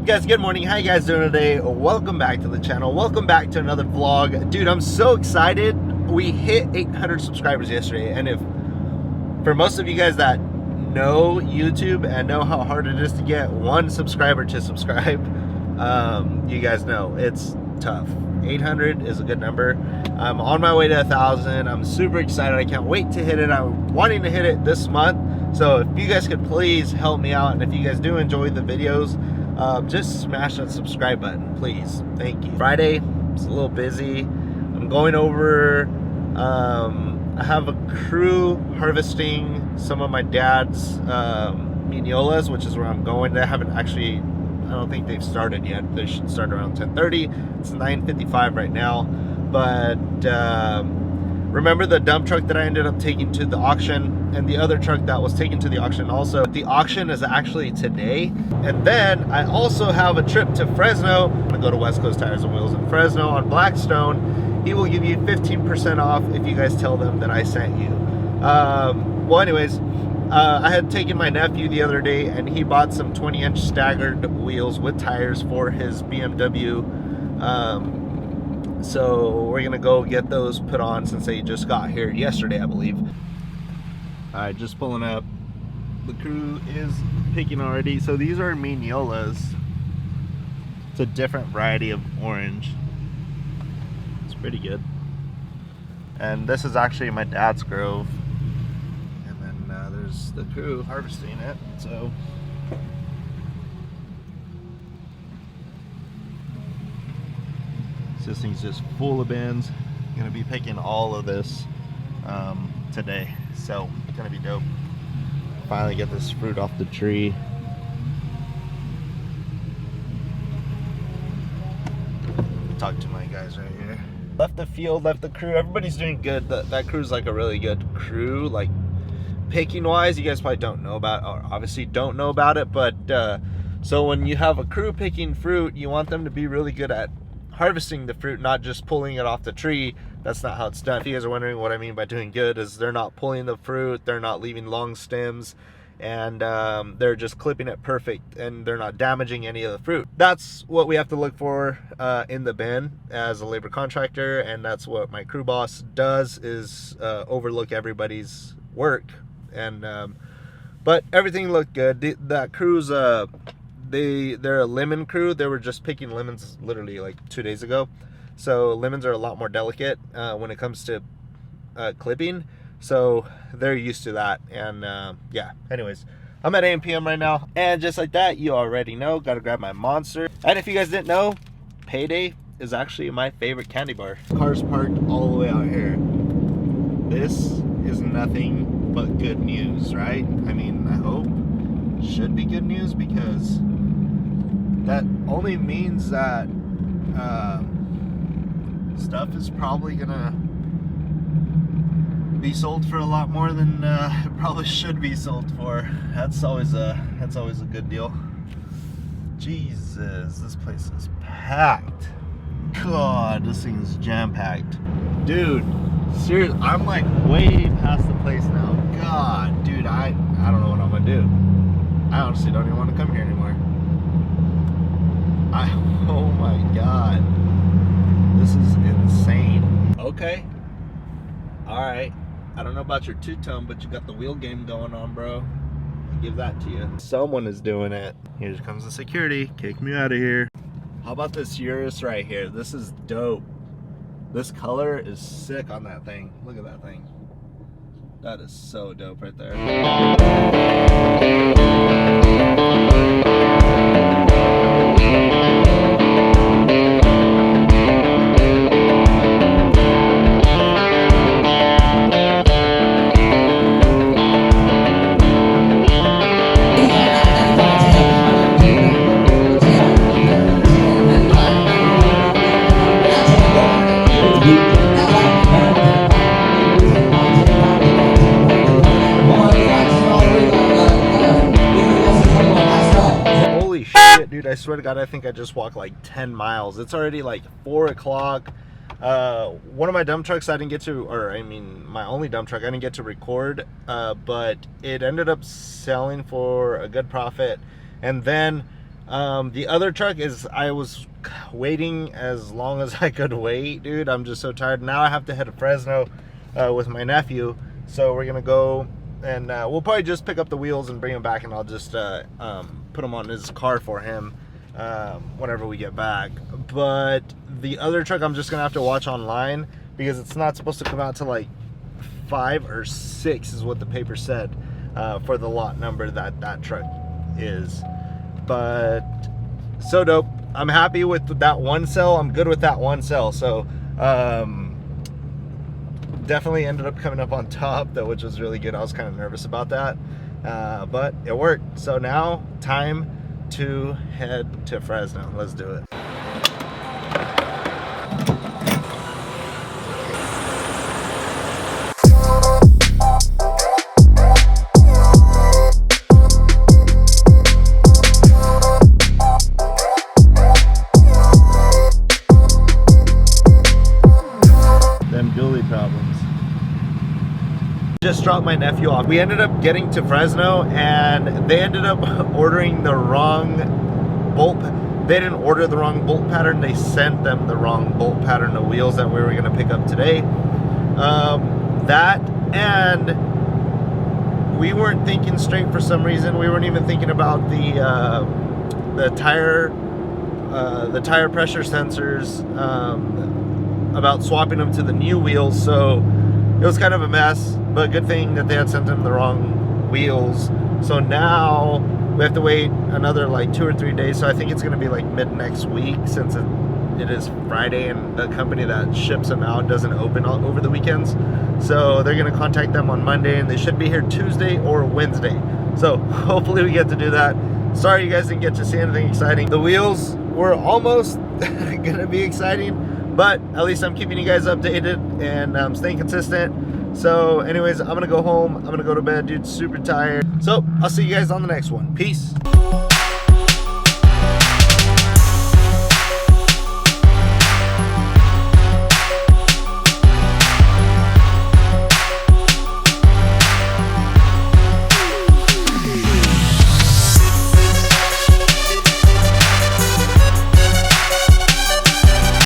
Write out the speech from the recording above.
Guys, good morning. How you guys doing today? Welcome back to the channel. Welcome back to another vlog. Dude, I'm so excited. We hit 800 subscribers yesterday, and if for most of you guys that know YouTube and know how hard it is to get one subscriber to subscribe, you guys know it's tough. 800 is a good number. I'm on my way to 1,000. I'm super excited. I can't wait to hit it. I'm wanting to hit it this month. So if you guys could please help me out, and if you guys do enjoy the videos, just smash that subscribe button, please. Thank you. Friday, it's a little busy. I'm going over, I have a crew harvesting some of my dad's mignolas, which is where I'm going. They haven't actually, I don't think they've started yet. They should start around 10:30. It's 9:55 right now. But remember the dump truck that I ended up taking to the auction, and the other truck that was taken to the auction also. The auction is actually today. And then I also have a trip to Fresno. I'm gonna go to West Coast Tires and Wheels in Fresno on Blackstone. He will give you 15% off if you guys tell them that I sent you. Well, anyways, I had taken my nephew the other day, and he bought some 20-inch staggered wheels with tires for his BMW. So we're gonna go get those put on since they just got here yesterday, I believe. All right, just pulling up. The crew is picking already. So these are mignolas. It's a different variety of orange. It's pretty good. And this is actually my dad's grove. And then there's the crew harvesting it. So this thing's just full of bins. I'm gonna be picking all of this today, so it's gonna be dope. Finally get this fruit off the tree. Talk to my guys right here. Left the field, left the crew. Everybody's doing good. That crew's like a really good crew. Like picking wise, you guys probably don't know about, or obviously don't know about it, but so when you have a crew picking fruit, you want them to be really good at harvesting the fruit, not just pulling it off the tree. That's not how it's done. If you guys are wondering what I mean by doing good, is they're not pulling the fruit, they're not leaving long stems, and they're just clipping it perfect, and they're not damaging any of the fruit. That's what we have to look for in the bin as a labor contractor, and that's what my crew boss does, is overlook everybody's work. And but everything looked good. That crew's they're a lemon crew. They were just picking lemons literally like 2 days ago. So lemons are a lot more delicate when it comes to clipping. So they're used to that. And yeah, anyways, I'm at AM PM right now. And just like that, you already know, gotta grab my Monster. And if you guys didn't know, Payday is actually my favorite candy bar. Cars parked all the way out here. This is nothing but good news, right? I mean, I hope it should be good news, because that only means that stuff is probably gonna be sold for a lot more than it probably should be sold for. That's always a good deal. Jesus, this place is packed. God, this thing's jam-packed. Dude, seriously, I'm like way past the place now. God, dude, I don't know what I'm gonna do. I honestly don't even want to come here anymore. Oh my God, this is insane. Okay, all right. I don't know about your two-tone, but you got the wheel game going on, bro. I'll give that to you. Someone is doing it. Here comes the security. Kick me out of here. How about this Urus right here? This is dope. This color is sick on that thing. Look at that thing. That is so dope right there. Dude, I swear to God, I think I just walked like 10 miles. It's already like 4 o'clock. One of my dump trucks I didn't get to, or I mean my only dump truck I didn't get to record, but it ended up selling for a good profit. And then The other truck is, I was waiting as long as I could wait, dude. I'm just so tired. Now I have to head to Fresno with my nephew. So we're gonna go and we'll probably just pick up the wheels and bring them back, and I'll just put them on his car for him whenever we get back. But the other truck I'm just gonna have to watch online, because it's not supposed to come out till like 5 or 6 is what the paper said for the lot number that truck is. But so dope. I'm happy with that one sell. I'm good with that one sell. So definitely ended up coming up on top, though, which was really good. I was kind of nervous about that, but it worked. So now time to head to Fresno. Let's do it. Just dropped my nephew off. We ended up getting to Fresno, and they ended up ordering the wrong bolt. They didn't order the wrong bolt pattern. They sent them the wrong bolt pattern of wheels that we were going to pick up today. That, and we weren't thinking straight for some reason. We weren't even thinking about the tire pressure sensors, about swapping them to the new wheels. So it was kind of a mess, but good thing that they had sent them the wrong wheels. So now we have to wait another like 2 or 3 days. So I think it's going to be like mid next week, since it is Friday and the company that ships them out doesn't open over the weekends. So they're going to contact them on Monday, and they should be here Tuesday or Wednesday. So hopefully we get to do that. Sorry you guys didn't get to see anything exciting. The wheels were almost going to be exciting, but at least I'm keeping you guys updated, and I'm staying consistent. So anyways, I'm gonna go home. I'm gonna go to bed, dude. Super tired. So I'll see you guys on the next one. Peace.